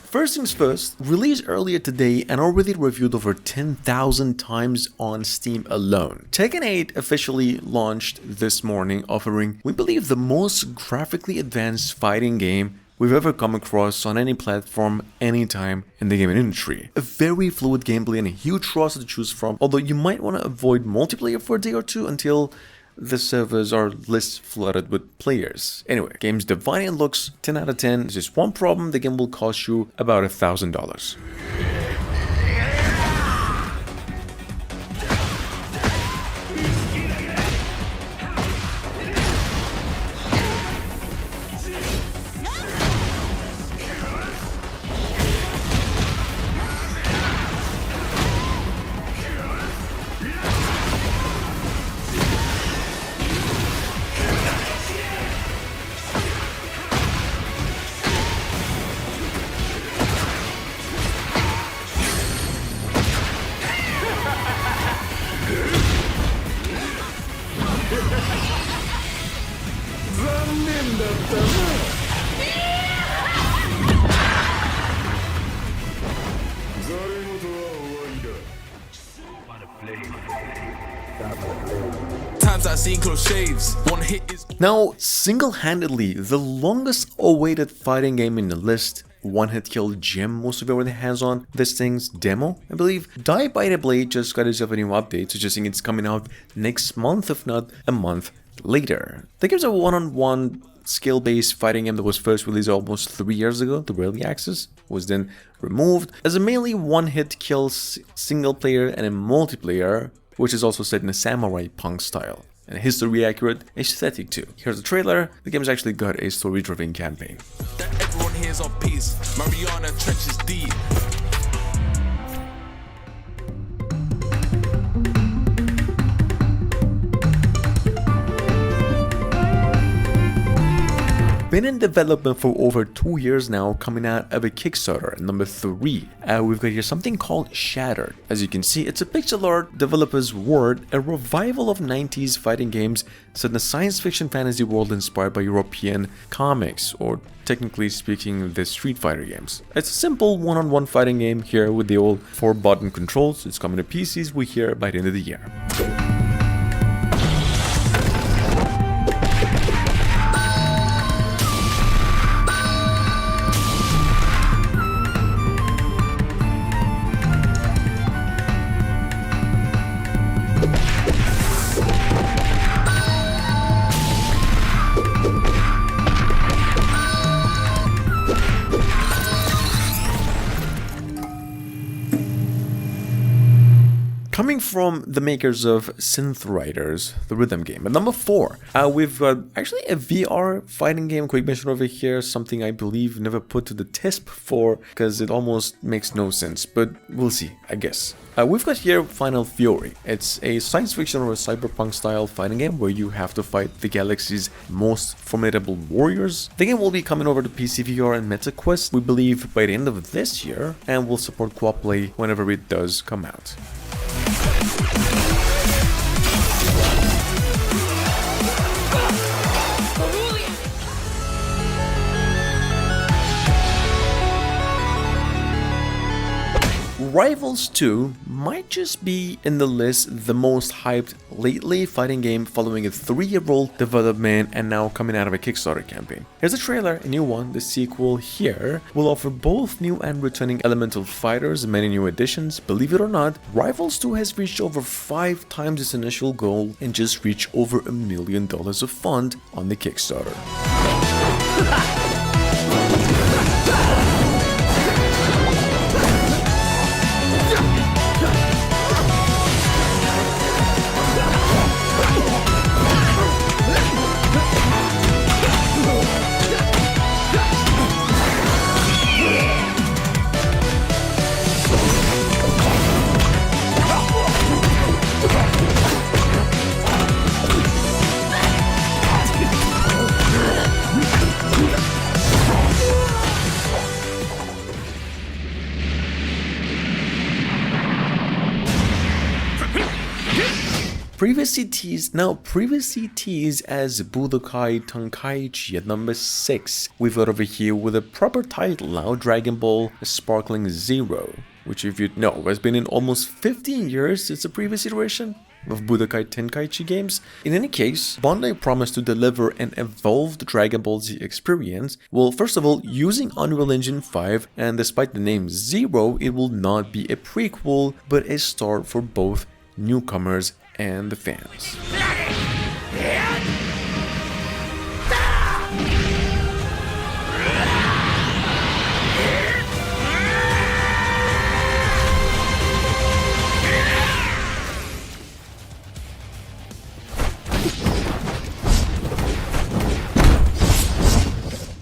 First things first, released earlier today and already reviewed over 10,000 times on Steam alone. Tekken 8 officially launched this morning, offering, we believe, the most graphically advanced fighting game we've ever come across on any platform, anytime in the gaming industry. A very fluid gameplay and a huge roster to choose from, although you might want to avoid multiplayer for a day or two until the servers are less flooded with players. Anyway, game's divine looks 10 out of 10. There's just one problem: the game will cost you about $1,000. I've seen close shaves. One hit is now single-handedly the longest awaited fighting game in the list. One hit kill gem most of you already hands on. This thing's demo, I believe. Die by the Blade just got itself a new update, suggesting it's coming out next month, if not a month later. The game's a one-on-one skill-based fighting game that was first released almost 3 years ago. The early access was then removed as a mainly one-hit kill single player and a multiplayer, which is also set in a samurai punk style. And history-accurate aesthetic too. Here's the trailer. The game's actually got a story-driven campaign. that everyone hears on peace. Mariana Trench is deep. Been in development for over 2 years now, coming out of a Kickstarter, number 3. We've got here something called Shattered. As you can see, it's a pixel art developer's word, a revival of 90s fighting games set in a science fiction fantasy world inspired by European comics, or technically speaking, the Street Fighter games. It's a simple one-on-one fighting game here with the old 4-button controls. It's coming to PCs, we hear, by the end of the year. Coming from the makers of Synth Riders, the rhythm game. At number 4, we've got actually a VR fighting game, quick mention over here, something I believe never put to the test before, because it almost makes no sense, but we'll see, I guess. We've got here Final Fury. It's a science fiction or a cyberpunk style fighting game where you have to fight the galaxy's most formidable warriors. The game will be coming over to PC VR and MetaQuest, we believe, by the end of this year, and will support co-op play whenever it does come out. Rivals 2 might just be in the list the most hyped lately fighting game following a 3-year-old development and now coming out of a Kickstarter campaign. Here's a trailer, a new one. The sequel here will offer both new and returning elemental fighters and many new additions. Believe it or not, Rivals 2 has reached over 5 times its initial goal and just reached over $1 million of fund on the Kickstarter. previously teased as Budokai Tenkaichi at number 6. We've got over here with a proper title now, Dragon Ball Sparkling Zero, which, if you know, has been in almost 15 years since the previous iteration of Budokai Tenkaichi games. In any case, Bandai promised to deliver an evolved Dragon Ball Z experience. Well, first of all, using Unreal Engine 5, and despite the name Zero, it will not be a prequel, but a start for both newcomers and the fans.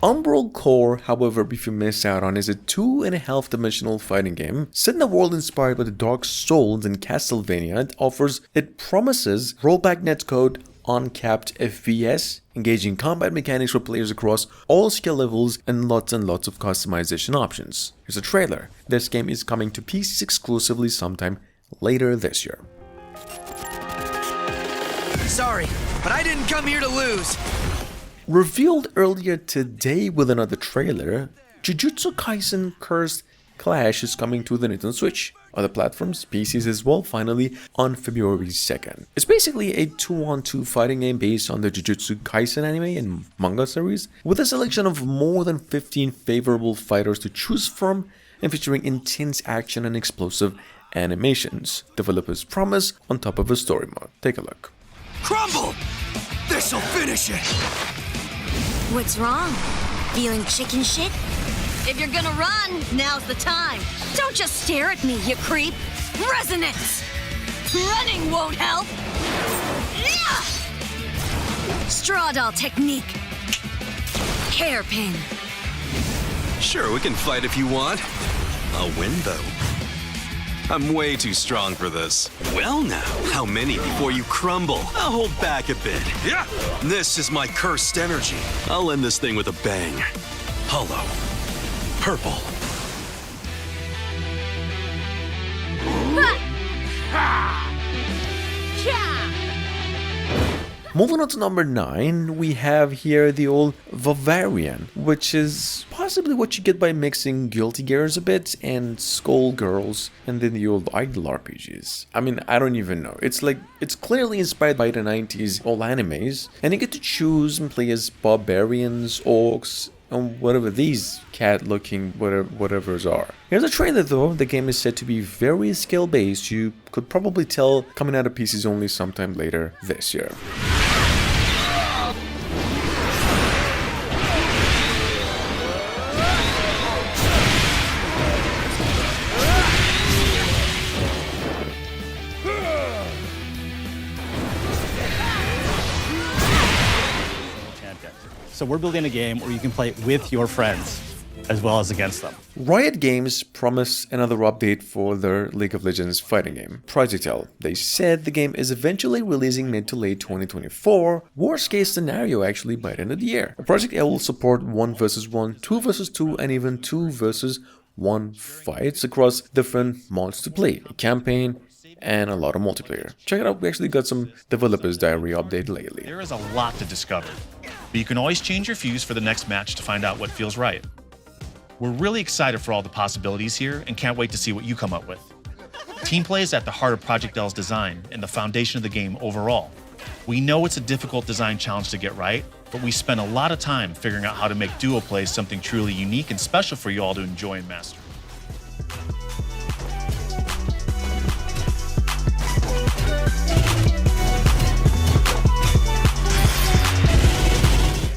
Umbrell Core, however, if you miss out on, is a 2.5-dimensional fighting game set in a world inspired by the Dark Souls and Castlevania. It promises rollback netcode, uncapped FPS, engaging combat mechanics for players across all skill levels, and lots of customization options. Here's a trailer. This game is coming to PC exclusively sometime later this year. Sorry, but I didn't come here to lose. Revealed earlier today with another trailer, Jujutsu Kaisen Cursed Clash is coming to the Nintendo Switch, other platforms, PCs as well, finally on February 2nd. It's basically a 2-on-2 fighting game based on the Jujutsu Kaisen anime and manga series, with a selection of more than 15 favorable fighters to choose from, and featuring intense action and explosive animations. Developers promise on top of a story mode. Take a look. Crumble! This'll finish it! What's wrong? Feeling chicken shit? If you're gonna run, now's the time. Don't just stare at me, you creep. Resonance! Running won't help. Yeah! Straw doll technique. Hairpin. Sure, we can fight if you want. I'll win, though. I'm way too strong for this. Well now, how many before you crumble? I'll hold back a bit. Yeah! This is my cursed energy. I'll end this thing with a bang. Hollow. Purple. Moving on to number 9, we have here the Old Bavarian, which is possibly what you get by mixing Guilty Gears a bit and Skullgirls and then the old idol RPGs. I mean, I don't even know. It's clearly inspired by the 90s old animes, and you get to choose and play as barbarians, orcs, and whatever these cat-looking whatevers are. Here's a trailer though. The game is said to be very skill-based. You could probably tell coming out of PCs only sometime later this year. So we're building a game where you can play with your friends as well as against them. Riot Games promised another update for their League of Legends fighting game, Project L. They said the game is eventually releasing mid to late 2024, worst case scenario actually by the end of the year. Project L will support 1 vs 1, 2 vs 2, and even 2 vs 1 fights across different modes to play, a campaign, and a lot of multiplayer. Check it out, we actually got some developers diary update lately. There is a lot to discover, but you can always change your fuse for the next match to find out what feels right. We're really excited for all the possibilities here and can't wait to see what you come up with. Team play is at the heart of Project L's design and the foundation of the game overall. We know it's a difficult design challenge to get right, but we spent a lot of time figuring out how to make duo play something truly unique and special for you all to enjoy and master.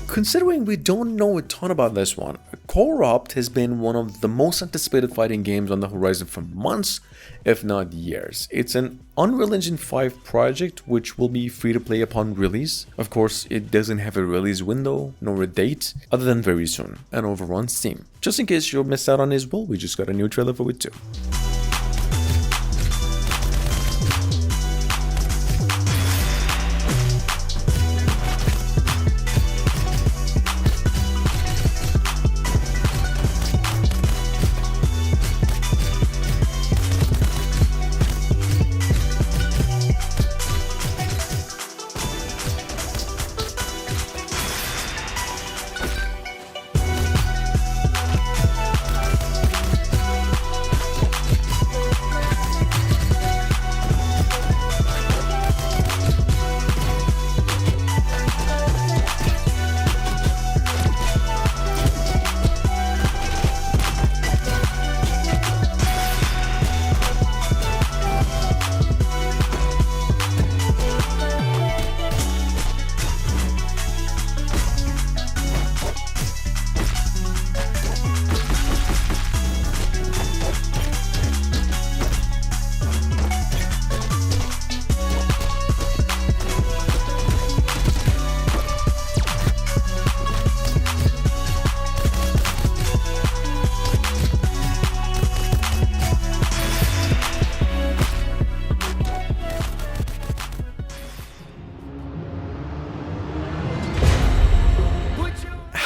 Considering we don't know a ton about this one, Core Opt has been one of the most anticipated fighting games on the horizon for months, if not years. It's an Unreal Engine 5 project which will be free to play upon release. Of course, it doesn't have a release window nor a date, other than very soon, and over on Steam. Just in case you missed out on it as well, we just got a new trailer for it too.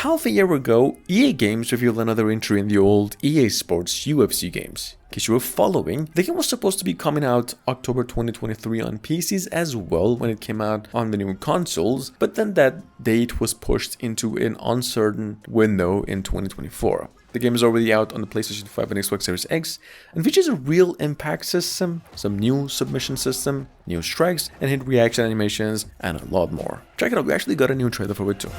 half a year ago, EA Games revealed another entry in the old EA Sports UFC games. In case you were following, the game was supposed to be coming out October 2023 on PCs as well when it came out on the new consoles, but then that date was pushed into an uncertain window in 2024. The game is already out on the PlayStation 5 and Xbox Series X and features a real impact system, some new submission system, new strikes, and hit reaction animations, and a lot more. Check it out, we actually got a new trailer for it too.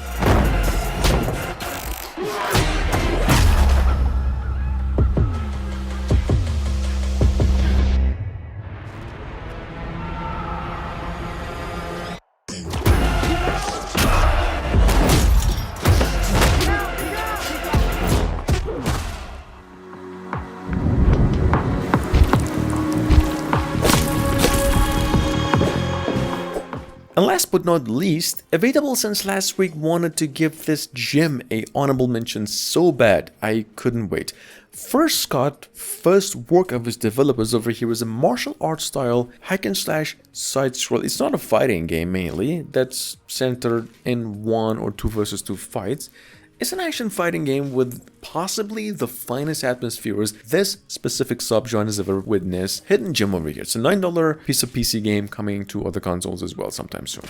And last but not least, Available since last week wanted to give this gym a honorable mention so bad I couldn't wait. First Scott, first work of his developers over here is a martial arts style hack and slash side scroll. It's not a fighting game mainly, that's centered in 1 or 2 versus 2 fights. It's an action fighting game with possibly the finest atmospheres this specific subgenre has ever witnessed. Hidden gem over here. It's a $9 piece of PC game coming to other consoles as well sometime soon.